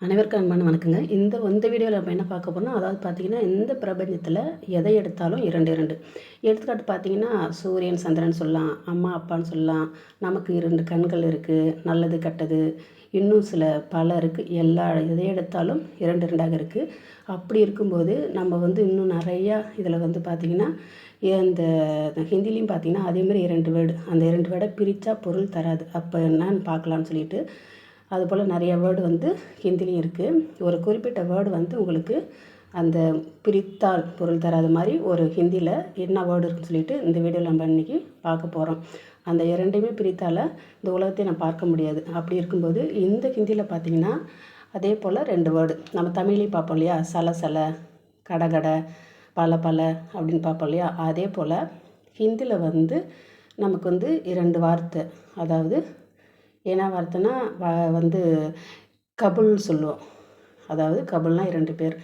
அனைவருக்கும் அன்பான வணக்கங்க. இந்த வீடியோவில் நம்ம என்ன பார்க்க போறோம்னா, அதாவது பார்த்தீங்கன்னா, இந்த பிரபஞ்சத்தில் எதை எடுத்தாலும் 2 எடுத்துக்காட்டு பார்த்தீங்கன்னா, சூரியன், சந்திரன் சொல்லலாம், அம்மா, அப்பான்னு சொல்லலாம். நமக்கு 2 கண்கள் இருக்குது, நல்லது, கெட்டது, இன்னும் சில பல இருக்குது. எல்லா எதை எடுத்தாலும் 2 இருக்குது. அப்படி இருக்கும்போது நம்ம இன்னும் நிறையா இதில் பார்த்திங்கன்னா, இந்த ஹிந்திலையும் பார்த்திங்கன்னா, அதேமாதிரி 2 வேர்டு, அந்த 2 வேர்டை பிரித்தா பொருள் தராது. அப்போ என்னன்னு பார்க்கலான்னு சொல்லிட்டு அதுபோல் நிறைய வேர்டு ஹிந்திலையும் இருக்குது. ஒரு குறிப்பிட்ட வேர்டு உங்களுக்கு அந்த பிரித்தால் பொருள் தராத மாதிரி ஒரு ஹிந்தியில் என்ன வேர்டு இருக்குன்னு சொல்லிட்டு இந்த வீடியோவில் நம்ம இன்றைக்கி பார்க்க போகிறோம். அந்த 2யுமே பிரித்தால் இந்த உலகத்தை நான் பார்க்க முடியாது. அப்படி இருக்கும்போது இந்த ஹிந்தியில் பார்த்திங்கன்னா அதே போல் 2 வேர்டு நம்ம தமிழ்லேயும் பார்ப்போம் இல்லையா, சல கடகடை, பல அப்படின்னு பார்ப்போம் இல்லையா, அதே போல் ஹிந்தியில் நமக்கு 2 வார்த்தை, அதாவது என்ன வார்த்தைன்னா கபுல் சொல்லுவோம். அதாவது கபுல்னால் 2 பேர்.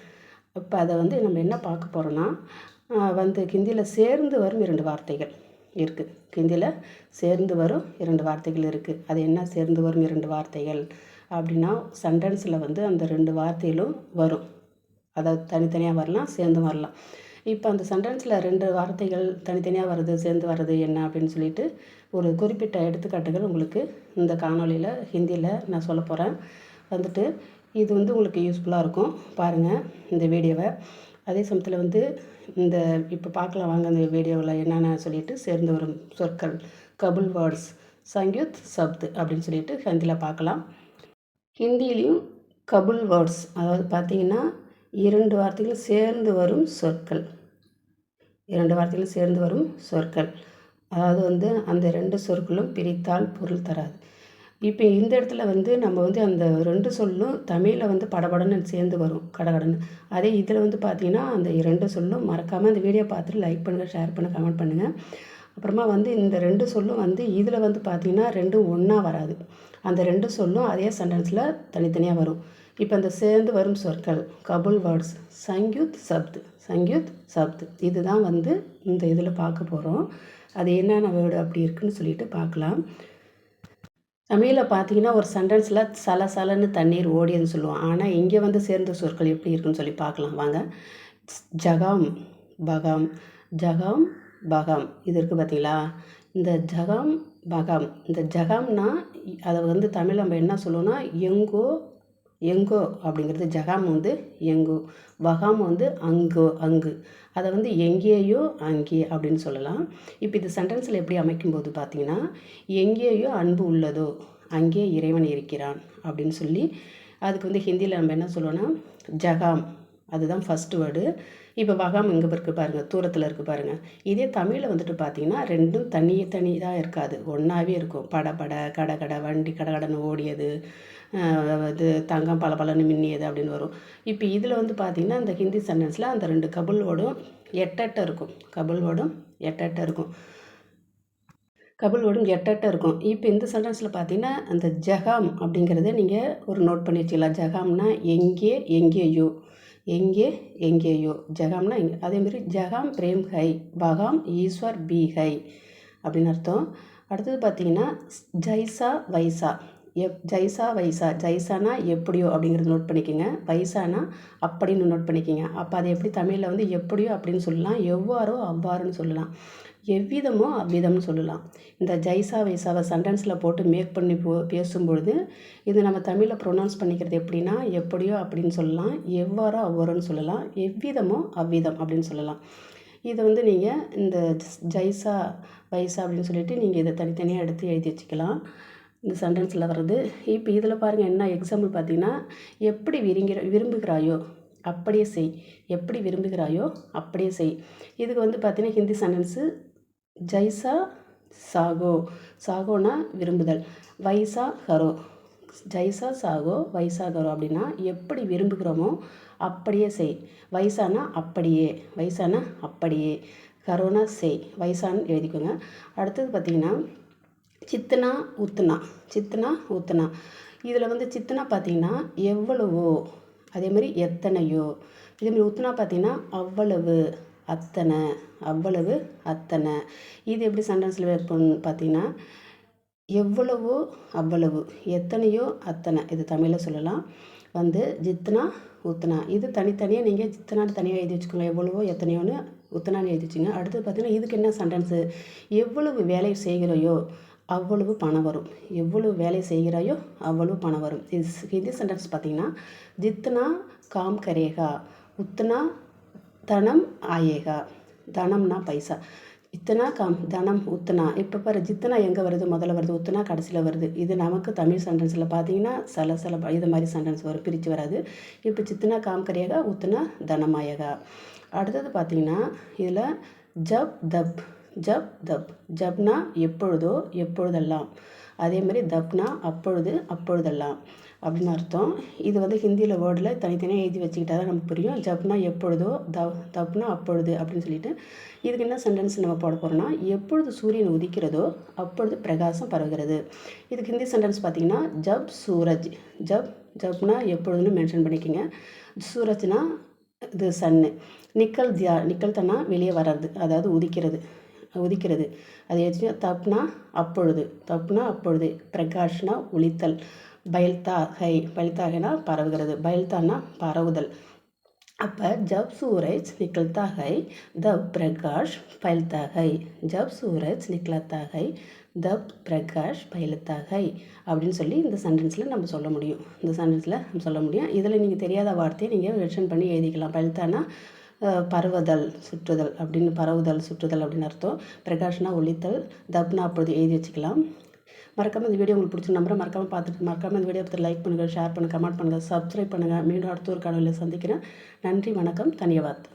இப்போ அதை நம்ம என்ன பார்க்க போகிறோன்னா, ஹிந்தியில் சேர்ந்து வரும் 2 வார்த்தைகள் இருக்குது. ஹிந்தியில் சேர்ந்து வரும் 2 வார்த்தைகள் இருக்குது. அது என்ன சேர்ந்து வரும் 2 வார்த்தைகள் அப்படின்னா, சென்டென்ஸில் அந்த 2 வார்த்தைகளும் வரும். அதாவது தனித்தனியாக வரலாம், சேர்ந்தும் வரலாம். இப்போ அந்த சென்டென்ஸில் 2 வார்த்தைகள் தனித்தனியாக வருது, சேர்ந்து வர்றது என்ன அப்படின்னு சொல்லிட்டு ஒரு குறிப்பிட்ட எடுத்துக்காட்டுகள் உங்களுக்கு இந்த காணொலியில் ஹிந்தியில் நான் சொல்ல போகிறேன். இது உங்களுக்கு யூஸ்ஃபுல்லாக இருக்கும். பாருங்கள் இந்த வீடியோவை. அதே சமயத்தில் இந்த இப்போ பார்க்கலாம் வாங்க அந்த வீடியோவில் என்னென்ன சொல்லிட்டு சேர்ந்து வரும் சொற்கள், கபுல் வேர்ட்ஸ், சங்யுத் சப்த் அப்படின்னு சொல்லிட்டு ஹிந்தியில் பார்க்கலாம். ஹிந்திலையும் கபுல் வேர்ட்ஸ், அதாவது பார்த்திங்கன்னா 2 வார்த்தைகள் சேர்ந்து வரும் சொற்கள், 2 வார்த்தைகள் சேர்ந்து வரும் சொற்கள். அதாவது அந்த 2 சொற்களும் பிரித்தால் பொருள் தராது. இப்போ இந்த இடத்துல நம்ம அந்த 2 சொல்லும் தமிழில் படபடன்னு சேர்ந்து வரும், கடகடன்னு. அதே இதில் பார்த்திங்கன்னா அந்த 2 சொல்லும் மறக்காமல் அந்த வீடியோ பார்த்துட்டு லைக் பண்ணுங்கள், ஷேர் பண்ணுங்கள், கமெண்ட் பண்ணுங்கள். அப்புறமா இந்த 2 சொல்லும் இதில் பார்த்திங்கன்னா 2ம் ஒன்றா வராது. அந்த 2 சொல்லும் அதே சென்டென்ஸில் தனித்தனியாக வரும். இப்போ அந்த சேர்ந்து வரும் சொற்கள் கபுல் வேர்ட்ஸ், சங்யுத் சப்த் இதுதான் இந்த இதில் பார்க்க போகிறோம். அது என்னென்ன வேர்டு அப்படி இருக்குன்னு சொல்லிட்டு பார்க்கலாம். தமிழில் பார்த்தீங்கன்னா ஒரு சென்டென்ஸில் சலன்னு தண்ணீர் ஓடியதுன்னு சொல்லுவோம். ஆனால் இங்கே சேர்ந்த சொற்கள் எப்படி இருக்குன்னு சொல்லி பார்க்கலாம் வாங்க. ஜகாம் பகாம், ஜகாம் பகாம் இது இருக்குது பார்த்தீங்களா. இந்த ஜகாம் பகாம், இந்த ஜகாம்னா அதை தமிழ் நம்ம என்ன சொல்லுவோம்னா எங்கோ அப்படிங்கிறது. ஜகாம் எங்கோ, வகாம் அங்கு. அதை எங்கேயோ அங்கே அப்படின்னு சொல்லலாம். இப்போ இது சென்டென்ஸில் எப்படி அமைக்கும்போது பார்த்திங்கன்னா, எங்கேயோ அன்பு உள்ளதோ அங்கே இறைவன் இருக்கிறான் அப்படின்னு சொல்லி அதுக்கு ஹிந்தியில் நம்ம என்ன சொல்லுவோன்னா ஜகாம், அதுதான் ஃபஸ்ட்டு வேர்டு. இப்போ வகாம் இங்கே இருக்குது பாருங்கள், தூரத்தில் இருக்குது பாருங்கள். இதே தமிழில் பார்த்திங்கன்னா 2ம் தனியாக இருக்காது, ஒன்றாவே இருக்கும். கடகட வண்டி கடகடன்னு ஓடியது, இது தங்கம் பலன்னு மின்னியது அப்படின்னு வரும். இப்போ இதில் பார்த்திங்கன்னா இந்த ஹிந்தி சென்டென்ஸில் அந்த 2 கபுல் வேர்டும் எட்டெட்ட இருக்கும். கபுல் வேர்டும் எட்டெட்ட இருக்கும். இப்போ இந்த சென்டென்ஸில் பார்த்திங்கன்னா அந்த ஜகாம் அப்படிங்கிறத நீங்கள் ஒரு நோட் பண்ணி வச்சுக்கலாம். ஜகாம்னா எங்கேயோ, ஜகாம்னா இங்கே. அதேமாதிரி ஜகாம் பிரேம் ஹை, பகாம் ஈஸ்வர் பி ஹை அப்படின்னு அர்த்தம். அடுத்தது பார்த்திங்கன்னா ஜைசா வைசா, ஜைசானா எப்படியோ அப்படிங்கிறது நோட் பண்ணிக்கோங்க. வைசானா அப்படின்னு நோட் பண்ணிக்கோங்க. அப்போ அது எப்படி தமிழில் எப்படியோ அப்படின்னு சொல்லலாம், எவ்வாறோ அவ்வாறுன்னு சொல்லலாம், எவ்விதமோ அவ்விதம்னு சொல்லலாம். இந்த ஜைசா வைசாவை சென்டென்ஸில் போட்டு மேக் பண்ணி பேசும்பொழுது இது நம்ம தமிழில் ப்ரொனவுன்ஸ் பண்ணிக்கிறது எப்படின்னா எப்படியோ அப்படின்னு சொல்லலாம், எவ்வாறோ அவ்வாறுன்னு சொல்லலாம், எவ்விதமோ அவ்விதம் அப்படின்னு சொல்லலாம். இதை நீங்கள் இந்த ஜைசா வைசா அப்படின்னு சொல்லிட்டு நீங்கள் இதை தனித்தனியாக எடுத்து எழுதி வச்சுக்கலாம். இந்த சென்டென்ஸில் வர்றது. இப்போ இதில் பாருங்கள் என்ன எக்ஸாம்பிள் பார்த்தீங்கன்னா, எப்படி விரும்புகிறாயோ அப்படியே செய், எப்படி விரும்புகிறாயோ அப்படியே செய். இதுக்கு பார்த்தீங்கன்னா ஹிந்தி சென்டென்ஸு ஜைசா சாகோனா விரும்புதல், வைசா ஹரோ, ஜைசா சாகோ வைசா கரோ அப்படின்னா எப்படி விரும்புகிறோமோ அப்படியே செய். வைசானா அப்படியே, கரோனா செய், வைசான்னு எழுதிக்கோங்க. அடுத்தது பார்த்திங்கன்னா சித்தனா ஊத்துனா. இதில் சித்தனா பார்த்திங்கன்னா எவ்வளவோ, அதேமாதிரி எத்தனையோ. இதேமாதிரி ஊத்துனா பார்த்திங்கன்னா அவ்வளவு அத்தனை. இது எப்படி சென்டென்ஸில் வைப்போம்னு பார்த்திங்கன்னா எவ்வளவோ அவ்வளவு, எத்தனையோ அத்தனை, இது தமிழில் சொல்லலாம். வந்து ஜித்னா உத்னா, இது தனித்தனியாக நீங்கள் ஜித்னான்னு தனியாக எழுதி வச்சுக்கோங்க. எவ்வளவோ எத்தனையோன்னு உத்தனான்னு எழுதி வச்சுங்க. அடுத்தது பார்த்திங்கன்னா இதுக்கு என்ன சென்டென்ஸு, எவ்வளவு வேலை செய்கிறாயோ அவ்வளவு பணம் வரும். எவ்வளவு வேலை செய்கிறாயோ அவ்வளவு பணம் வரும். இது ஹிந்தி சென்டென்ஸ் பார்த்திங்கன்னா ஜித்னா காம் கரேகா உத்னா தனம் ஆயேகா. தனம்னா பைசா, இத்தனா காம் தனம் உத்தனா. இப்போ பாரு ஜித்தனா எங்கே வருது, முதல்ல வருது, உத்தனா கடைசியில் வருது. இது நமக்கு தமிழ் சென்டென்ஸில் பார்த்தீங்கன்னா சில இது மாதிரி சென்டென்ஸ் வரும், பிரித்து வராது. இப்போ சித்தனா காம் கரியேகா உத்தனா தனமாயகா. அடுத்தது பார்த்திங்கன்னா இதில் ஜப் தப், ஜப் தப், ஜப்னா எப்பொழுதோ எப்பொழுதெல்லாம், அதே மாதிரி தப்னா அப்பொழுது அப்பொழுதெல்லாம் அப்படின்னு அர்த்தம். இது வந்து ஹிந்தியில் வேர்டில் தனித்தனியாக எழுதி வச்சுக்கிட்டா தான் நமக்கு புரியும். ஜப்னா எப்பொழுதோ, தப்னா அப்பொழுது அப்படின்னு சொல்லிட்டு. இதுக்கு என்ன சென்டென்ஸ் நம்ம போட போகிறோம்னா, எப்பொழுது சூரியன் உதிக்கிறதோ அப்பொழுது பிரகாசம் பரவுகிறது. இதுக்கு ஹிந்தி சென்டென்ஸ் பார்த்திங்கன்னா ஜப் சூரஜ், ஜப்னா எப்பொழுதுன்னு மென்ஷன் பண்ணிக்கோங்க. சூரஜ்னா இது சன்னு, நிக்கல் தன்னா வெளியே வர்றது, அதாவது உதிக்கிறது. அது எது, தப்னா அப்பொழுது, பிரகாஷ்னா ஒளித்தல், பைல்தாகைனா பரவுகிறது, பைல்தானா பரவுதல். அப்போ ஜப் சூரஜ் நிக்கல்தா ஹை தப் பிரகாஷ் பைல்தா ஹை, ஜப் சூரஜ் நிக்கலத்தா ஹை தப் பிரகாஷ் பைலத்தா ஹை அப்படின்னு சொல்லி இந்த சென்டென்ஸில் நம்ம சொல்ல முடியும். இதில் நீங்கள் தெரியாத வார்த்தையை நீங்கள் மென்ஷன் பண்ணி எழுதிக்கலாம். பைல்தானா பரவுதல் சுற்றுதல் அப்படின்னு அர்த்தம். பிரகாஷ்னா ஒளித்தல், தப்னா அப்பொழுது எழுதி வச்சுக்கலாம். மறக்காமல் இந்த வீடியோ உங்களுக்கு பிடிச்ச நம்பரை மறக்காமல் இந்த வீடியோ பற்றி லைக் பண்ணுங்கள், ஷேர் பண்ணுங்கள், கமெண்ட் பண்ணுங்கள், சப்ஸ்கிரைப் பண்ணுங்கள். மீண்டும் அடுத்த ஒரு காணொலியில் சந்திக்கிறேன். நன்றி, வணக்கம், தன்யவாத்.